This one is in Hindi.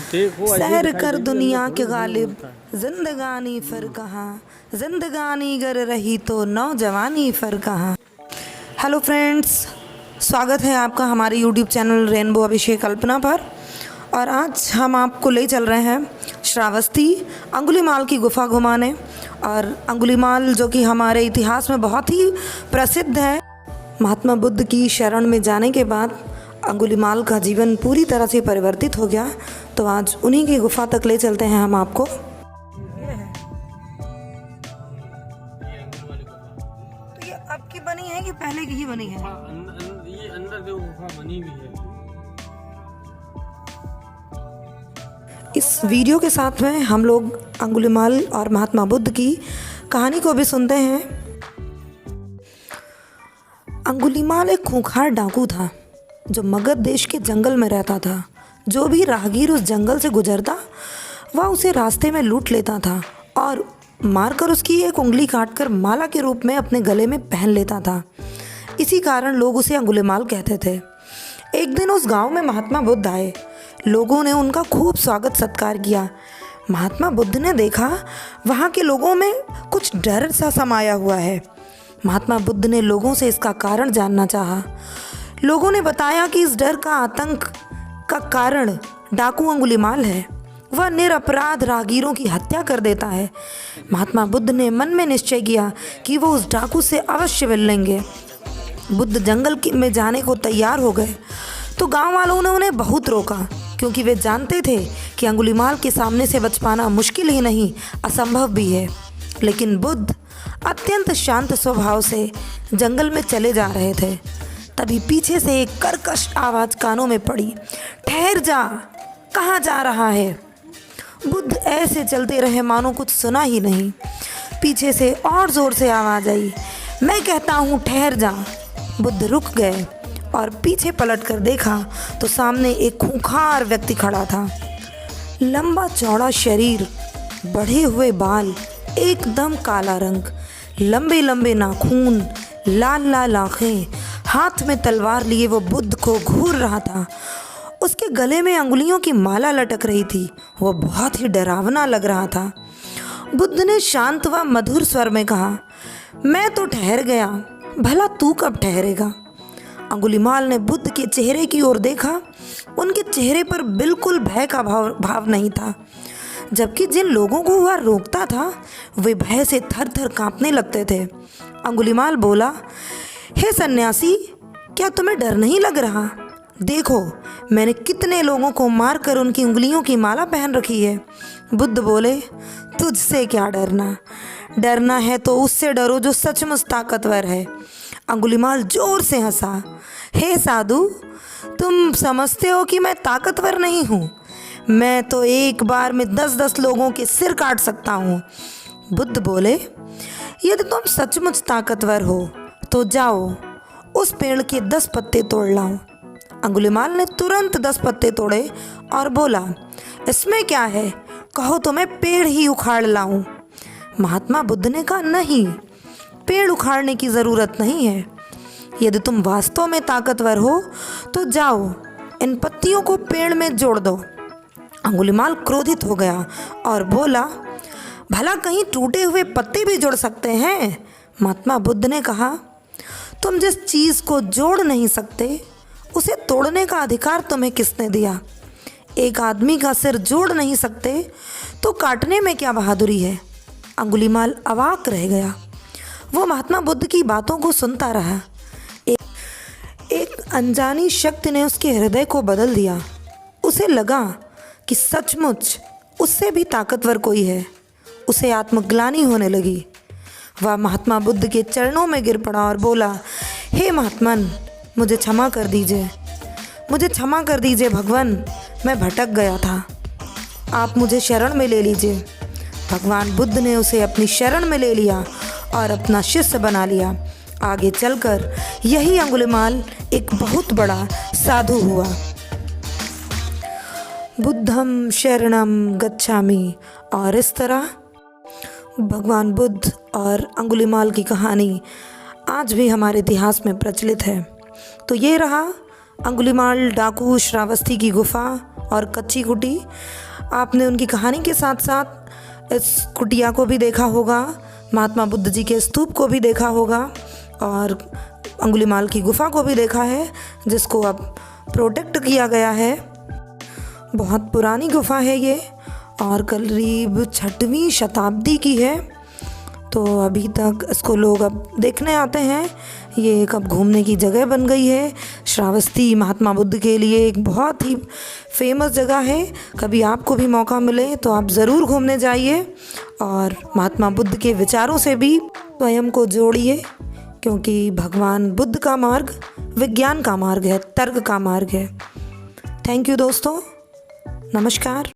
सैर कर दुनिया के गालिब, जिंदगानी फिर कहाँ, जिंदगानी गर रही तो नौजवानी फिर कहाँ। हेलो फ्रेंड्स, स्वागत है आपका हमारे यूट्यूब चैनल रेनबो अभिषेक कल्पना पर। और आज हम आपको ले चल रहे हैं श्रावस्ती अंगुलीमाल की गुफा घुमाने। और अंगुलीमाल जो कि हमारे इतिहास में बहुत ही प्रसिद्ध है। महात्मा बुद्ध की शरण में जाने के बाद अंगुलीमाल का जीवन पूरी तरह से परिवर्तित हो गया। तो आज उन्हीं की गुफा तक ले चलते हैं हम आपको। तो ये अब की बनी है कि पहले की ही बनी है? ये अंदर जो गुफा बनी हुई है। इस वीडियो के साथ में हम लोग अंगुलीमाल और महात्मा बुद्ध की कहानी को भी सुनते हैं। अंगुलीमाल एक खूंखार डाकू था जो मगध देश के जंगल में रहता था। जो भी राहगीर उस जंगल से गुजरता वह उसे रास्ते में लूट लेता था और मारकर उसकी एक उंगली काटकर माला के रूप में अपने गले में पहन लेता था। इसी कारण लोग उसे अंगुलीमाल कहते थे। एक दिन उस गांव में महात्मा बुद्ध आए। लोगों ने उनका खूब स्वागत सत्कार किया। महात्मा बुद्ध ने देखा वहाँ के लोगों में कुछ डर सा समाया हुआ है। महात्मा बुद्ध ने लोगों से इसका कारण जानना चाहा। लोगों ने बताया कि इस डर का आतंक का कारण डाकू अंगुलीमाल है। वह निरपराध राहगीरों की हत्या कर देता है। महात्मा बुद्ध ने मन में निश्चय किया कि वो उस डाकू से अवश्य मिल लेंगे। बुद्ध जंगल में जाने को तैयार हो गए तो गांव वालों ने उन्हें बहुत रोका, क्योंकि वे जानते थे कि अंगुलीमाल के सामने से बच पाना मुश्किल ही नहीं असंभव भी है। लेकिन बुद्ध अत्यंत शांत स्वभाव से जंगल में चले जा रहे थे। तभी पीछे से एक कर्कश आवाज़ कानों में पड़ी। ठहर जा, कहाँ जा रहा है? बुद्ध ऐसे चलते रहे मानो कुछ सुना ही नहीं। पीछे से और ज़ोर से आवाज़ आई, मैं कहता हूँ ठहर जा। बुद्ध रुक गए और पीछे पलट कर देखा तो सामने एक खूंखार व्यक्ति खड़ा था। लंबा चौड़ा शरीर, बढ़े हुए बाल, एकदम काला रंग, लंबे लंबे नाखून, लाल लाल आँखें, हाथ में तलवार लिए वो बुद्ध को घूर रहा था। उसके गले में अंगुलियों की माला लटक रही थी। वो बहुत ही डरावना लग रहा था। बुद्ध ने शांत व मधुर स्वर में कहा, मैं तो ठहर गया, भला तू कब ठहरेगा? अंगुलीमाल ने बुद्ध के चेहरे की ओर देखा। उनके चेहरे पर बिल्कुल भय का भाव नहीं था, जबकि जिन लोगों को वह रोकता था वे भय से थर थर कांपने लगते थे। अंगुलीमाल बोला, हे सन्यासी, क्या तुम्हें डर नहीं लग रहा? देखो, मैंने कितने लोगों को मारकर उनकी उंगलियों की माला पहन रखी है। बुद्ध बोले, तुझसे क्या डरना? डरना है तो उससे डरो जो सचमुच ताकतवर है। अंगुलीमाल जोर से हंसा। हे साधु, तुम समझते हो कि मैं ताकतवर नहीं हूँ? मैं तो एक बार में 10-10 लोगों के सिर काट सकता हूँ। बुद्ध बोले, यदि तुम सचमुच ताकतवर हो तो जाओ, उस पेड़ के 10 पत्ते तोड़ लाओ। अंगुलीमाल ने तुरंत 10 पत्ते तोड़े और बोला, इसमें क्या है, कहो तो मैं पेड़ ही उखाड़ लाऊं। महात्मा बुद्ध ने कहा, नहीं, पेड़ उखाड़ने की ज़रूरत नहीं है। यदि तुम वास्तव में ताकतवर हो तो जाओ, इन पत्तियों को पेड़ में जोड़ दो। अंगुलीमाल क्रोधित हो गया और बोला, भला कहीं टूटे हुए पत्ते भी जोड़ सकते हैं? महात्मा बुद्ध ने कहा, तुम जिस चीज़ को जोड़ नहीं सकते उसे तोड़ने का अधिकार तुम्हें किसने दिया? एक आदमी का सिर जोड़ नहीं सकते तो काटने में क्या बहादुरी है? अंगुलीमाल अवाक रह गया। वो महात्मा बुद्ध की बातों को सुनता रहा। एक अनजानी शक्ति ने उसके हृदय को बदल दिया। उसे लगा कि सचमुच उससे भी ताकतवर कोई है। उसे आत्मग्लानि होने लगी। वह महात्मा बुद्ध के चरणों में गिर पड़ा और बोला, हे महात्मन, मुझे क्षमा कर दीजिए, मुझे क्षमा कर दीजिए भगवान, मैं भटक गया था, आप मुझे शरण में ले लीजिए। भगवान बुद्ध ने उसे अपनी शरण में ले लिया और अपना शिष्य बना लिया। आगे चलकर यही अंगुलीमाल एक बहुत बड़ा साधु हुआ। बुद्धम शरणम गच्छामि। और इस तरह भगवान बुद्ध और अंगुलीमाल की कहानी आज भी हमारे इतिहास में प्रचलित है। तो ये रहा अंगुलीमाल डाकू श्रावस्ती की गुफा और कच्ची कुटी। आपने उनकी कहानी के साथ साथ इस कुटिया को भी देखा होगा, महात्मा बुद्ध जी के स्तूप को भी देखा होगा और अंगुलीमाल की गुफा को भी देखा है, जिसको अब प्रोटेक्ट किया गया है। बहुत पुरानी गुफा है ये और करीब 6वीं शताब्दी की है। तो अभी तक इसको लोग अब देखने आते हैं। ये एक अब घूमने की जगह बन गई है। श्रावस्ती महात्मा बुद्ध के लिए एक बहुत ही फेमस जगह है। कभी आपको भी मौका मिले तो आप ज़रूर घूमने जाइए और महात्मा बुद्ध के विचारों से भी स्वयं को जोड़िए, क्योंकि भगवान बुद्ध का मार्ग विज्ञान का मार्ग है, तर्क का मार्ग है। थैंक यू दोस्तों, नमस्कार।